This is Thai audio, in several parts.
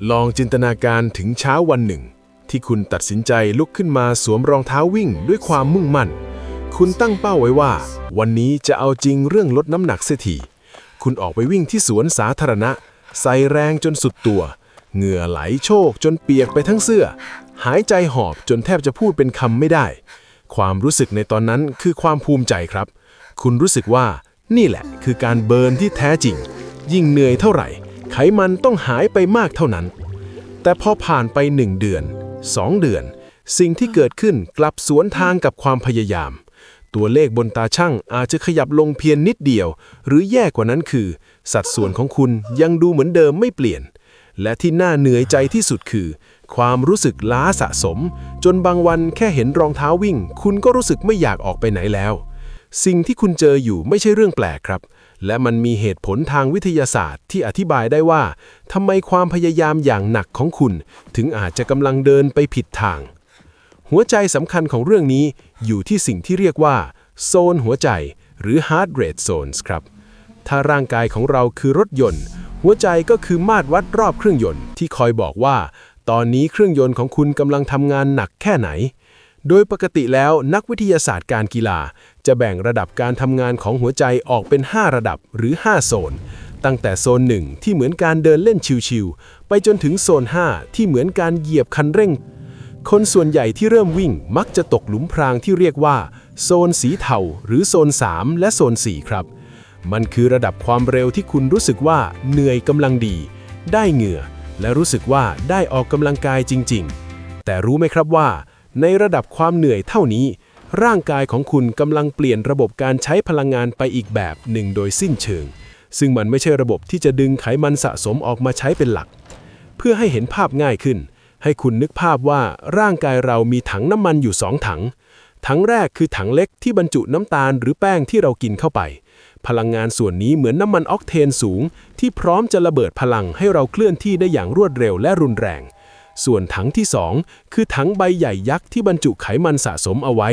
ลองจินตนาการถึงเช้าวันหนึ่งที่คุณตัดสินใจลุกขึ้นมาสวมรองเท้าวิ่งด้วยความมุ่งมั่นคุณตั้งเป้าไว้ว่าวันนี้จะเอาจริงเรื่องลดน้ำหนักเสียทีคุณออกไปวิ่งที่สวนสาธารณะใส่แรงจนสุดตัวเหงื่อไหลโชกจนเปียกไปทั้งเสื้อหายใจหอบจนแทบจะพูดเป็นคำไม่ได้ความรู้สึกในตอนนั้นคือความภูมิใจครับคุณรู้สึกว่านี่แหละคือการเบิร์นที่แท้จริงยิ่งเหนื่อยเท่าไหร่ไขมันต้องหายไปมากเท่านั้นแต่พอผ่านไป1 เดือน2 เดือนสิ่งที่เกิดขึ้นกลับสวนทางกับความพยายามตัวเลขบนตาชั่งอาจจะขยับลงเพียงนิดเดียวหรือแย่กว่านั้นคือสัดส่วนของคุณยังดูเหมือนเดิมไม่เปลี่ยนและที่น่าเหนื่อยใจที่สุดคือความรู้สึกล้าสะสมจนบางวันแค่เห็นรองเท้าวิ่งคุณก็รู้สึกไม่อยากออกไปไหนแล้วสิ่งที่คุณเจออยู่ไม่ใช่เรื่องแปลกครับและมันมีเหตุผลทางวิทยาศาสตร์ที่อธิบายได้ว่าทำไมความพยายามอย่างหนักของคุณถึงอาจจะกำลังเดินไปผิดทางหัวใจสำคัญของเรื่องนี้อยู่ที่สิ่งที่เรียกว่าโซนหัวใจหรือ heart rate zones ครับถ้าร่างกายของเราคือรถยนต์หัวใจก็คือมาตรวัดรอบเครื่องยนต์ที่คอยบอกว่าตอนนี้เครื่องยนต์ของคุณกำลังทำงานหนักแค่ไหนโดยปกติแล้วนักวิทยาศาสตร์การกีฬาจะแบ่งระดับการทำงานของหัวใจออกเป็น5 ระดับหรือ5 โซนตั้งแต่โซน 1ที่เหมือนการเดินเล่นชิวๆไปจนถึงโซน 5ที่เหมือนการเหยียบคันเร่งคนส่วนใหญ่ที่เริ่มวิ่งมักจะตกหลุมพรางที่เรียกว่าโซนสีเทาหรือโซน 3และโซน 4ครับมันคือระดับความเร็วที่คุณรู้สึกว่าเหนื่อยกำลังดีได้เหงื่อและรู้สึกว่าได้ออกกำลังกายจริงๆแต่รู้ไหมครับว่าในระดับความเหนื่อยเท่านี้ร่างกายของคุณกำลังเปลี่ยนระบบการใช้พลังงานไปอีกแบบหนึ่งโดยสิ้นเชิงซึ่งมันไม่ใช่ระบบที่จะดึงไขมันสะสมออกมาใช้เป็นหลักเพื่อให้เห็นภาพง่ายขึ้นให้คุณนึกภาพว่าร่างกายเรามีถังน้ำมันอยู่2 ถังถังแรกคือถังเล็กที่บรรจุน้ำตาลหรือแป้งที่เรากินเข้าไปพลังงานส่วนนี้เหมือนน้ำมันออกเทนสูงที่พร้อมจะระเบิดพลังให้เราเคลื่อนที่ได้อย่างรวดเร็วและรุนแรงส่วนถังที่2คือถังใบใหญ่ยักษ์ที่บรรจุไขมันสะสมเอาไว้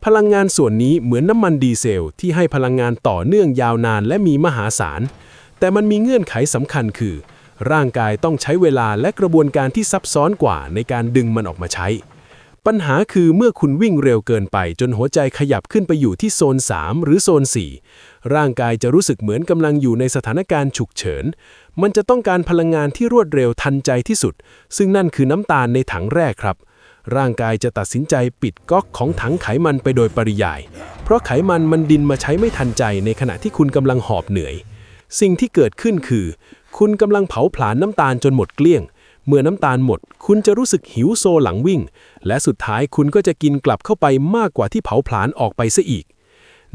พลังงานส่วนนี้เหมือนน้ำมันดีเซลที่ให้พลังงานต่อเนื่องยาวนานและมีมหาศาลแต่มันมีเงื่อนไขสำคัญคือร่างกายต้องใช้เวลาและกระบวนการที่ซับซ้อนกว่าในการดึงมันออกมาใช้ปัญหาคือเมื่อคุณวิ่งเร็วเกินไปจนหัวใจขยับขึ้นไปอยู่ที่โซน 3หรือโซน 4ร่างกายจะรู้สึกเหมือนกำลังอยู่ในสถานการณ์ฉุกเฉินมันจะต้องการพลังงานที่รวดเร็วทันใจที่สุดซึ่งนั่นคือน้ำตาลในถังแรกครับร่างกายจะตัดสินใจปิดก๊อกของถังไขมันไปโดยปริยายเพราะไขมันดินมาใช้ไม่ทันใจในขณะที่คุณกำลังหอบเหนื่อยสิ่งที่เกิดขึ้นคือคุณกำลังเผาผลาญน้ำตาลจนหมดเกลี้ยงเมื่อน้ำตาลหมดคุณจะรู้สึกหิวโซหลังวิ่งและสุดท้ายคุณก็จะกินกลับเข้าไปมากกว่าที่เผาผลาญออกไปซะอีก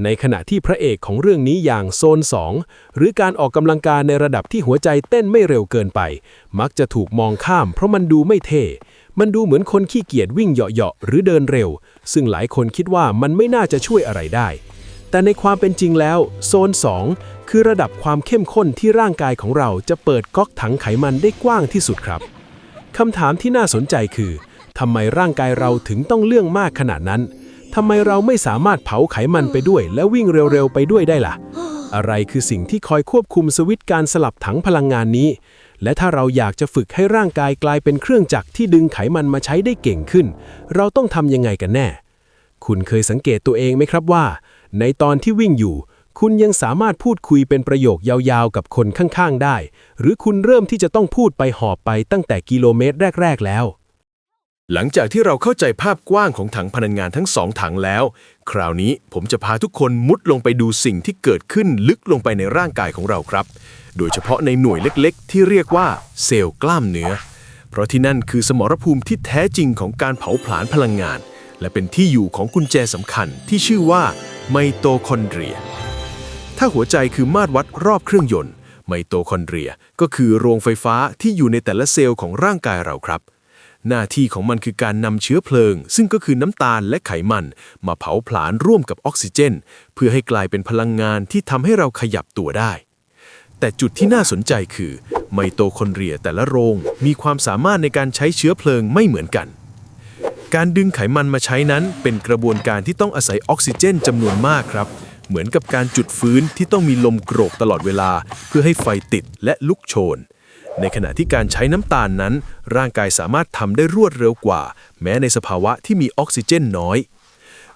ในขณะที่พระเอกของเรื่องนี้อย่างโซน 2หรือการออกกำลังกายในระดับที่หัวใจเต้นไม่เร็วเกินไปมักจะถูกมองข้ามเพราะมันดูไม่เท่มันดูเหมือนคนขี้เกียจวิ่งเหาะๆหรือเดินเร็วซึ่งหลายคนคิดว่ามันไม่น่าจะช่วยอะไรได้แต่ในความเป็นจริงแล้วโซน 2คือระดับความเข้มข้นที่ร่างกายของเราจะเปิดก๊อกถังไขมันได้กว้างที่สุดครับคำถามที่น่าสนใจคือทำไมร่างกายเราถึงต้องเรื่องมากขนาดนั้นทำไมเราไม่สามารถเผาไขมันไปด้วยและวิ่งเร็วๆไปด้วยได้ล่ะอะไรคือสิ่งที่คอยควบคุมสวิตช์การสลับถังพลังงานนี้และถ้าเราอยากจะฝึกให้ร่างกายกลายเป็นเครื่องจักรที่ดึงไขมันมาใช้ได้เก่งขึ้นเราต้องทำยังไงกันแน่คุณเคยสังเกตตัวเองไหมครับว่าในตอนที่วิ่งอยู่คุณยังสามารถพูดคุยเป็นประโยคยาวๆกับคนข้างๆได้หรือคุณเริ่มที่จะต้องพูดไปหอบไปตั้งแต่กิโลเมตรแรกๆแล้วหลังจากที่เราเข้าใจภาพกว้างของถังพลังงานทั้ง2 ถังแล้วคราวนี้ผมจะพาทุกคนมุดลงไปดูสิ่งที่เกิดขึ้นลึกลงไปในร่างกายของเราครับโดยเฉพาะในหน่วยเล็กๆที่เรียกว่าเซลล์กล้ามเนื้อเพราะที่นั่นคือสมรภูมิที่แท้จริงของการเผาผลาญพลังงานและเป็นที่อยู่ของกุญแจสำคัญที่ชื่อว่าไมโตคอนเดรียถ้าหัวใจคือมาตรวัดรอบเครื่องยนต์ไมโตคอนเดรียก็คือโรงไฟฟ้าที่อยู่ในแต่ละเซลล์ของร่างกายเราครับหน้าที่ของมันคือการนำเชื้อเพลิงซึ่งก็คือน้ำตาลและไขมันมาเผาผลาญร่วมกับออกซิเจนเพื่อให้กลายเป็นพลังงานที่ทำให้เราขยับตัวได้แต่จุดที่น่าสนใจคือไมโตคอนเดรียแต่ละโรงมีความสามารถในการใช้เชื้อเพลิงไม่เหมือนกันการดึงไขมันมาใช้นั้นเป็นกระบวนการที่ต้องอาศัยออกซิเจนจำนวนมากครับเหมือนกับการจุดฟื้นที่ต้องมีลมโกรกตลอดเวลาเพื่อให้ไฟติดและลุกโชน ในขณะที่การใช้น้ำตาลนั้น ร่างกายสามารถทำได้รวดเร็วกว่า แม้ในสภาวะที่มีออกซิเจนน้อย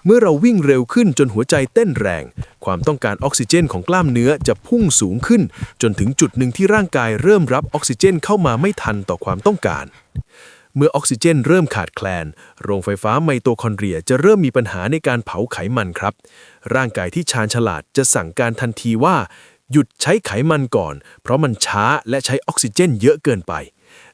เมื่อเราวิ่งเร็วขึ้นจนหัวใจเต้นแรง ความต้องการออกซิเจนของกล้ามเนื้อจะพุ่งสูงขึ้น จนถึงจุดหนึ่งที่ร่างกายเริ่มรับออกซิเจนเข้ามาไม่ทันต่อความต้องการ เมื่อออกซิเจนเริ่มขาดแคลน โรงไฟฟ้าไมโตคอนเดรียจะเริ่มมีปัญหาในการเผาไขมันครับ ร่างกายที่ชาญฉลาดจะสั่งการทันทีว่า หยุดใช้ไขมันก่อน เพราะมันช้าและใช้ออกซิเจนเยอะเกินไป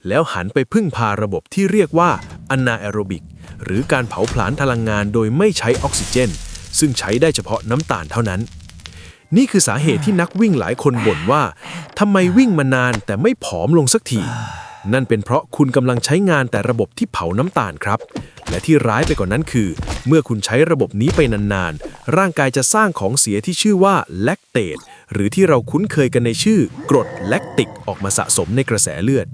แล้วหันไปพึ่งพาระบบที่เรียกว่าอนาแอโรบิกหรือการเผาผลาญพลังงานโดยไม่ใช้ออกซิเจน ซึ่งใช้ได้เฉพาะน้ำตาลเท่านั้น นี่คือสาเหตุที่นักวิ่งหลายคนบ่นว่าทำไมวิ่งมานานแต่ไม่ผอมลงสักที นั่นเป็นเพราะคุณกำลังใช้งานแต่ระบบที่เผาน้ำตาลครับ และที่ร้ายไปกว่านั้นคือ เมื่อคุณใช้ระบบนี้ไปนานๆ ร่างกายจะสร้างของเสียที่ชื่อว่าแลคเตตหรือที่เราคุ้นเคยกันในชื่อกรดแลคติกออกมาสะสมในกระแสเลือด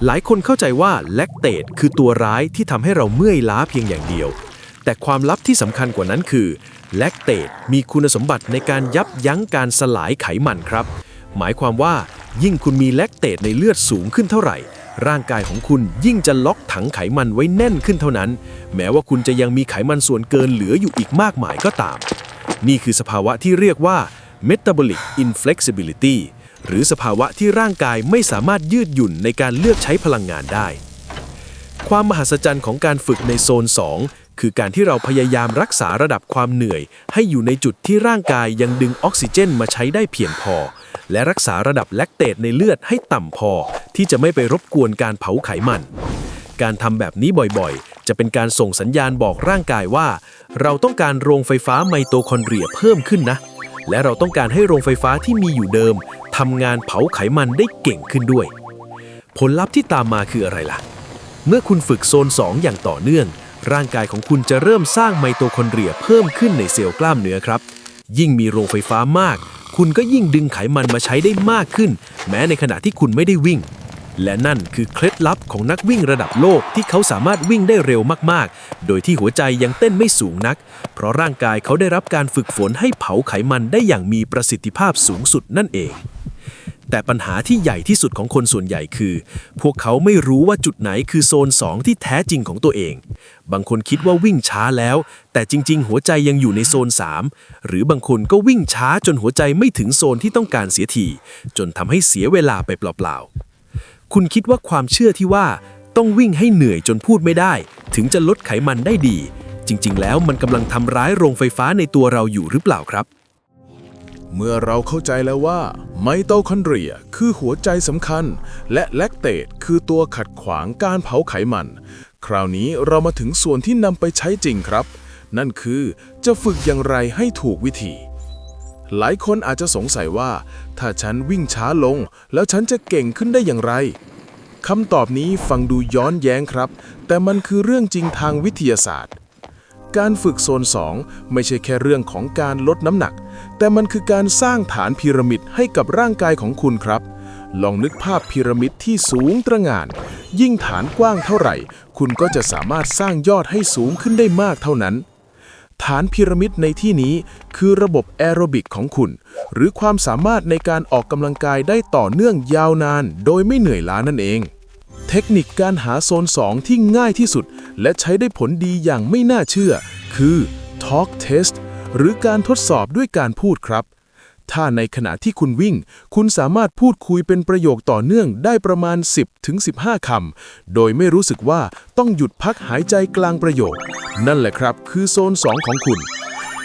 หลายคนเข้าใจว่าแลคเตตคือตัวร้ายที่ทำให้เราเมื่อยล้าเพียงอย่างเดียว แต่ความลับที่สำคัญกว่านั้นคือแลคเตตมีคุณสมบัติในการยับยั้งการสลายไขมันครับ หมายความว่ายิ่งคุณมีแลคเตตในเลือดสูงขึ้นเท่าไหร่ ร่างกายของคุณยิ่งจะล็อกถังไขมันไว้แน่นขึ้นเท่านั้น แม้ว่าคุณจะยังมีไขมันส่วนเกินเหลืออยู่อีกมากมายก็ตาม นี่คือสภาวะที่เรียกว่า metabolic inflexibility หรือสภาวะที่ร่างกายไม่สามารถยืดหยุ่นในการเลือกใช้พลังงานได้ ความมหัศจรรย์ของการฝึกในโซน 2 คือการที่เราพยายามรักษาระดับความเหนื่อยให้อยู่ในจุดที่ร่างกายยังดึงออกซิเจนมาใช้ได้เพียงพอ และรักษาระดับแลคเตตในเลือดให้ต่ำพอที่จะไม่ไปรบกวนการเผาไขมัน การทำแบบนี้บ่อยๆ จะเป็นการส่งสัญญาณบอกร่างกายว่า เราต้องการโรงไฟฟ้าไมโตคอนเดรียเพิ่มขึ้นนะ และเราต้องการให้โรงไฟฟ้าที่มีอยู่เดิมทำงานเผาไขมันได้เก่งขึ้นด้วย ผลลัพธ์ที่ตามมาคืออะไรล่ะ เมื่อคุณฝึกโซน 2 อย่างต่อเนื่อง ร่างกายของคุณจะเริ่มสร้างไมโตคอนเดรียเพิ่มขึ้นในเซลล์กล้ามเนื้อครับ ยิ่งมีโรงไฟฟ้ามาก คุณก็ยิ่งดึงไขมันมาใช้ได้มากขึ้น แม้ในขณะที่คุณไม่ได้วิ่ง และนั่นคือเคล็ดลับของนักวิ่งระดับโลกที่เขาสามารถวิ่งได้เร็วมากๆ โดยที่หัวใจยังเต้นไม่สูงนัก เพราะร่างกายเขาได้รับการฝึกฝนให้เผาไขมันได้อย่างมีประสิทธิภาพสูงสุดนั่นเอง แต่ปัญหาที่ใหญ่ที่สุดของคนส่วนใหญ่คือ พวกเขาไม่รู้ว่าจุดไหนคือโซน 2 ที่แท้จริงของตัวเอง บางคนคิดว่าวิ่งช้าแล้ว แต่จริงๆหัวใจยังอยู่ในโซน 3 หรือบางคนก็วิ่งช้าจนหัวใจไม่ถึงโซนที่ต้องการเสียทีจนทำให้เสียเวลาไปเปล่าๆคุณคิดว่าความเชื่อที่ว่าต้องวิ่งให้เหนื่อยจนพูดไม่ได้ถึงจะลดไขมันได้ดีจริงๆแล้วมันกำลังทำร้ายโรงไฟฟ้าในตัวเราอยู่หรือเปล่าครับ เมื่อเราเข้าใจแล้วว่าไมโตคอนเดรียคือหัวใจสำคัญและแลคเตตคือตัวขัดขวางการเผาไขมันคราวนี้เรามาถึงส่วนที่นำไปใช้จริงครับนั่นคือจะฝึกอย่างไรให้ถูกวิธีหลายคนอาจจะสงสัยว่าถ้าฉันวิ่งช้าลงแล้วฉันจะเก่งขึ้นได้อย่างไรคำตอบนี้ฟังดูย้อนแย้งครับแต่มันคือเรื่องจริงทางวิทยาศาสตร์การฝึกโซน 2 ไม่ใช่แค่เรื่องของการลดน้ำหนักแต่มันคือการสร้างฐานพีระมิดให้กับร่างกายของคุณครับลองนึกภาพพีระมิดที่สูงตระหง่านยิ่งฐานกว้างเท่าไหร่คุณก็จะสามารถสร้างยอดให้สูงขึ้นได้มากเท่านั้นฐานพีระมิดในที่นี้คือระบบแอโรบิกของคุณหรือความสามารถในการออกกำลังกายได้ต่อเนื่องยาวนานโดยไม่เหนื่อยล้านั่นเองเทคนิคการหาโซน 2 ที่ง่ายที่สุดและใช้ได้ผลดีอย่างไม่น่าเชื่อคือ Talk Test หรือการทดสอบด้วยการพูดครับถ้าในขณะที่คุณวิ่งคุณสามารถพูดคุยเป็นประโยคต่อเนื่องได้ประมาณ 10-15 คำโดยไม่รู้สึกว่าต้องหยุดพักหายใจกลางประโยคนั่นแหละครับคือโซน 2 ของคุณ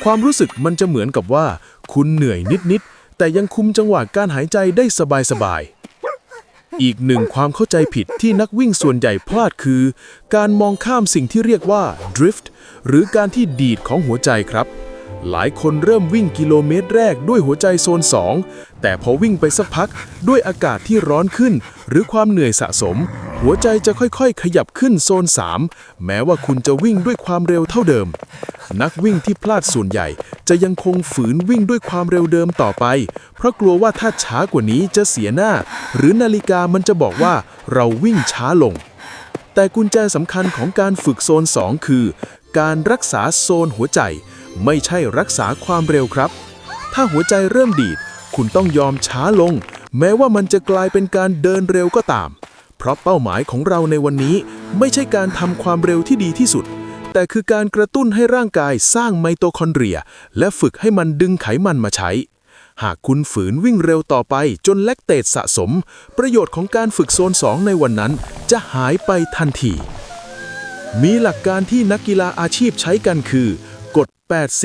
ความรู้สึกมันจะเหมือนกับว่าคุณเหนื่อยนิดๆแต่ยังคุมจังหวะการหายใจได้สบายๆอีกหนึ่งความเข้าใจผิดที่นักวิ่งส่วนใหญ่พลาดคือการมองข้ามสิ่งที่เรียกว่า drift หรือการที่ดีดของหัวใจครับหลายคนเริ่มวิ่งกิโลเมตรแรกด้วยหัวใจโซน 2 แต่พอวิ่งไปสักพักด้วยอากาศที่ร้อนขึ้นหรือความเหนื่อยสะสมหัวใจจะค่อยๆขยับขึ้นโซน 3 แม้ว่าคุณจะวิ่งด้วยความเร็วเท่าเดิมนักวิ่งที่พลาดส่วนใหญ่จะยังคงฝืนวิ่งด้วยความเร็วเดิมต่อไปเพราะกลัวว่าถ้าช้ากว่านี้จะเสียหน้าหรือนาฬิกามันจะบอกว่าเราวิ่งช้าลงแต่กุญแจสำคัญของการฝึกโซน 2 คือการรักษาโซนหัวใจไม่ใช่รักษาความเร็วครับถ้าหัวใจเริ่มดีดคุณต้องยอมช้าลง แม้ว่ามันจะกลายเป็นการเดินเร็วก็ตาม เพราะเป้าหมายของเราในวันนี้ไม่ใช่การทำความเร็วที่ดีที่สุด แต่คือการกระตุ้นให้ร่างกายสร้างไมโตคอนเดรียและฝึกให้มันดึงไขมันมาใช้ หากคุณฝืนวิ่งเร็วต่อไปจนแลคเตตสะสม ประโยชน์ของการฝึกโซน 2 ในวันนั้นจะหายไปทันที มีหลักการที่นักกีฬาอาชีพใช้กันคือกฎ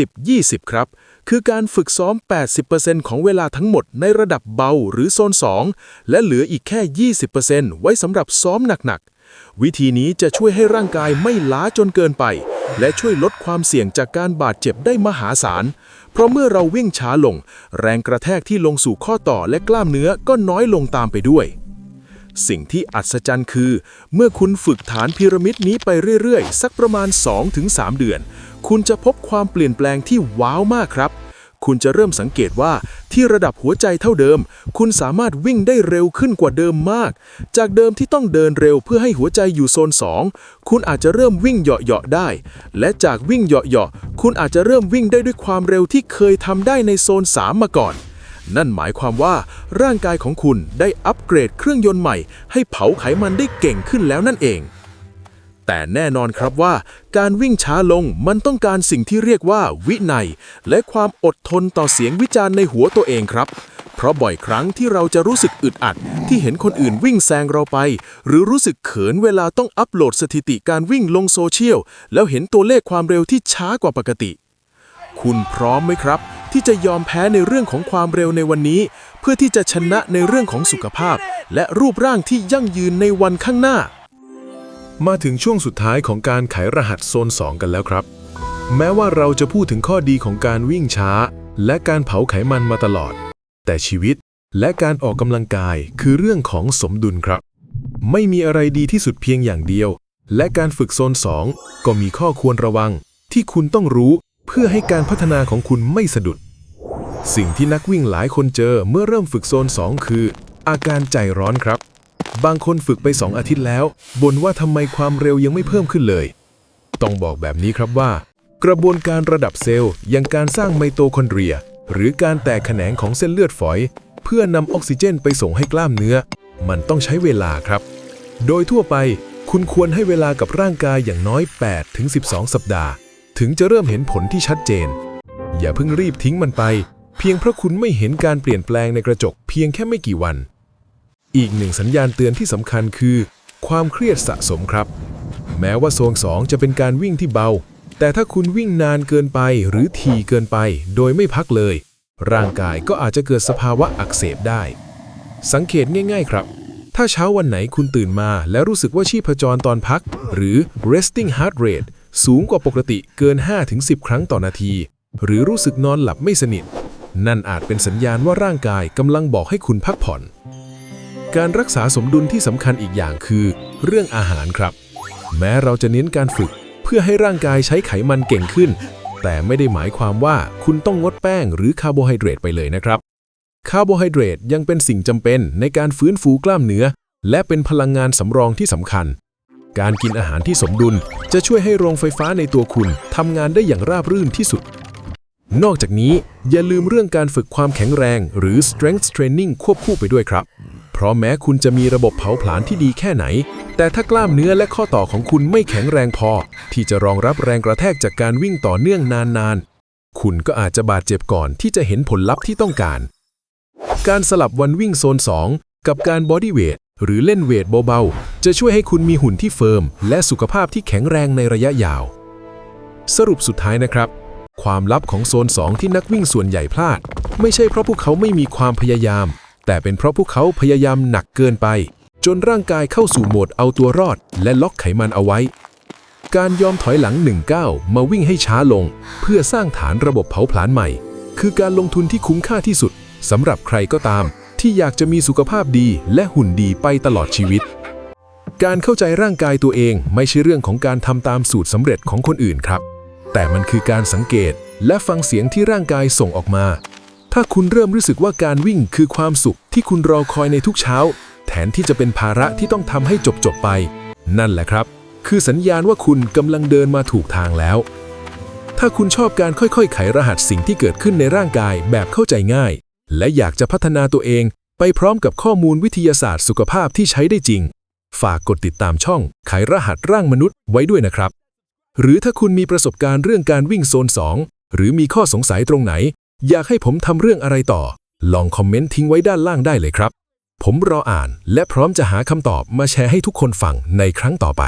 80-20 ครับ คือการฝึกซ้อม 80% ของเวลาทั้งหมดในระดับเบาหรือโซน 2 และเหลืออีกแค่ 20% ไว้สำหรับซ้อมหนักๆ วิธีนี้จะช่วยให้ร่างกายไม่ล้าจนเกินไป และช่วยลดความเสี่ยงจากการบาดเจ็บได้มหาศาล เพราะเมื่อเราวิ่งช้าลง แรงกระแทกที่ลงสู่ข้อต่อและกล้ามเนื้อก็น้อยลงตามไปด้วย สิ่งที่อัศจรรย์คือเมื่อคุณฝึกฐานพีระมิดนี้ไปเรื่อยๆสักประมาณ 2-3 เดือนคุณจะพบความเปลี่ยนแปลงที่ว้าวมากครับคุณจะเริ่มสังเกตว่าที่ระดับหัวใจเท่าเดิมคุณสามารถวิ่งได้เร็วขึ้นกว่าเดิมมากจากเดิมที่ต้องเดินเร็วเพื่อให้หัวใจอยู่โซน 2คุณอาจจะเริ่มวิ่งเหาะๆได้และจากวิ่งเหาะๆคุณอาจจะเริ่มวิ่งได้ด้วยความเร็วที่เคยทำได้ในโซน 3 มาก่อนนั่นหมายความว่าร่างกายของคุณได้อัปเกรดเครื่องยนต์ใหม่ให้เผาไขมันได้เก่งขึ้นแล้วนั่นเองแต่แน่นอนครับว่าการวิ่งช้าลงมันต้องการสิ่งที่เรียกว่าวินัยและความอดทนต่อเสียงวิจารณ์ในหัวตัวเองครับเพราะบ่อยครั้งที่เราจะรู้สึกอึดอัดที่เห็นคนอื่นวิ่งแซงเราไปหรือรู้สึกเขินเวลาต้องอัปโหลดสถิติการวิ่งลงโซเชียลแล้วเห็นตัวเลขความเร็วที่ช้ากว่าปกติคุณพร้อมไหมครับที่จะยอมแพ้ในเรื่องของความเร็วในวันนี้เพื่อที่จะชนะในเรื่องของสุขภาพและรูปร่างที่ยั่งยืนในวันข้างหน้ามาถึงช่วงสุดท้ายของการไขรหัสโซน 2 กันแล้วครับแม้ว่าเราจะพูดถึงข้อดีของการวิ่งช้าและการเผาไขมันมาตลอดแต่ชีวิตและการออกกำลังกายคือเรื่องของสมดุลครับไม่มีอะไรดีที่สุดเพียงอย่างเดียวและการฝึกโซน 2 ก็มีข้อควรระวังที่คุณต้องรู้เพื่อให้การพัฒนาของคุณไม่สะดุดสิ่งที่นักวิ่งหลายคนเจอเมื่อเริ่มฝึกโซน 2 คืออาการใจร้อนครับบางคนฝึกไป2 อาทิตย์แล้วบ่นว่าทำไมความเร็วยังไม่เพิ่มขึ้นเลยต้องบอกแบบนี้ครับว่ากระบวนการระดับเซลล์อย่างการสร้างไมโตคอนเดรียหรือการแตกแขนงของเส้นเลือดฝอยเพื่อนำออกซิเจนไปส่งให้กล้ามเนื้อมันต้องใช้เวลาครับโดยทั่วไปคุณควรให้เวลากับร่างกายอย่างน้อย 8-12 สัปดาห์ถึงจะเริ่มเห็นผลที่ชัดเจนอย่าเพิ่งรีบทิ้งมันไปเพียงเพราะคุณไม่เห็นการเปลี่ยนแปลงในกระจกเพียงแค่ไม่กี่วันอีกหนึ่งสัญญาณเตือนที่สำคัญคือความเครียดสะสมครับแม้ว่าโซน 2 จะเป็นการวิ่งที่เบาแต่ถ้าคุณวิ่งนานเกินไปหรือถี่เกินไปโดยไม่พักเลยร่างกายก็อาจจะเกิดสภาวะอักเสบได้สังเกตง่ายๆครับถ้าเช้าวันไหนคุณตื่นมาแล้วรู้สึกว่าชีพจรตอนพักหรือ resting heart rate สูงกว่าปกติเกิน 5-10 ครั้งต่อนาทีหรือรู้สึกนอนหลับไม่สนิทนั่นอาจเป็นสัญญาณว่าร่างกายกำลังบอกให้คุณพักผ่อนการรักษาสมดุลที่สำคัญอีกอย่างคือเรื่องอาหารครับแม้เราจะเน้นการฝึกเพื่อให้ร่างกายใช้ไขมันเก่งขึ้นแต่ไม่ได้หมายความว่าคุณต้องงดแป้งหรือคาร์โบไฮเดรตไปเลยนะครับคาร์โบไฮเดรตยังเป็นสิ่งจำเป็นในการฟื้นฟูกล้ามเนื้อและเป็นพลังงานสำรองที่สำคัญการกินอาหารที่สมดุลจะช่วยให้โรงไฟฟ้าในตัวคุณทำงานได้อย่างราบรื่นที่สุดนอกจากนี้อย่าลืมเรื่องการฝึกความแข็งแรงหรือ strength training ควบคู่ไปด้วยครับเพราะแม้คุณจะมีระบบเผาผลาญที่ดีแค่ไหนแต่ถ้ากล้ามเนื้อและข้อต่อของคุณไม่แข็งแรงพอที่จะรองรับแรงกระแทกจากการวิ่งต่อเนื่องนานๆคุณก็อาจจะบาดเจ็บก่อนที่จะเห็นผลลัพธ์ที่ต้องการการสลับวันวิ่งโซน 2 กับการบอดี้เวทหรือเล่นเวทเบาๆจะช่วยให้คุณมีหุ่นที่เฟิร์มและสุขภาพที่แข็งแรงในระยะยาวสรุปสุดท้ายนะครับความลับของโซน 2 ที่นักวิ่งส่วนใหญ่พลาดไม่ใช่เพราะพวกเขาไม่มีความพยายามแต่เป็นเพราะพวกเขาพยายามหนักเกินไปจนร่างกายเข้าสู่โหมดเอาตัวรอดและล็อกไขมันเอาไว้การยอมถอยหลัง1 ก้าวมาวิ่งให้ช้าลงเพื่อสร้างฐานระบบเผาผลาญใหม่คือการลงทุนที่คุ้มค่าที่สุดสำหรับใครก็ตามที่อยากจะมีสุขภาพดีและหุ่นดีไปตลอดชีวิตการเข้าใจร่างกายตัวเองไม่ใช่เรื่องของการทำตามสูตรสำเร็จของคนอื่นครับแต่มันคือการสังเกตและฟังเสียงที่ร่างกายส่งออกมาถ้าคุณเริ่มรู้สึกว่าการวิ่งคือความสุขที่คุณรอคอยในทุกเช้าแทนที่จะเป็นภาระที่ต้องทำให้จบไปนั่นแหละครับคือสัญญาณว่าคุณกำลังเดินมาถูกทางแล้วถ้าคุณชอบการค่อยๆไขรหัสสิ่งที่เกิดขึ้นในร่างกายแบบเข้าใจง่ายและอยากจะพัฒนาตัวเอง ไปพร้อมกับข้อมูลวิทยาศาสตร์สุขภาพที่ใช้ได้จริง ฝากกดติดตามช่องไขรหัสร่างมนุษย์ไว้ด้วยนะครับ หรือถ้าคุณมีประสบการณ์เรื่องการวิ่งโซน 2 หรือมีข้อสงสัยตรงไหน อยากให้ผมทำเรื่องอะไรต่อ ลองคอมเมนต์ทิ้งไว้ด้านล่างได้เลยครับ ผมรออ่านและพร้อมจะหาคำตอบมาแชร์ให้ทุกคนฟังในครั้งต่อไป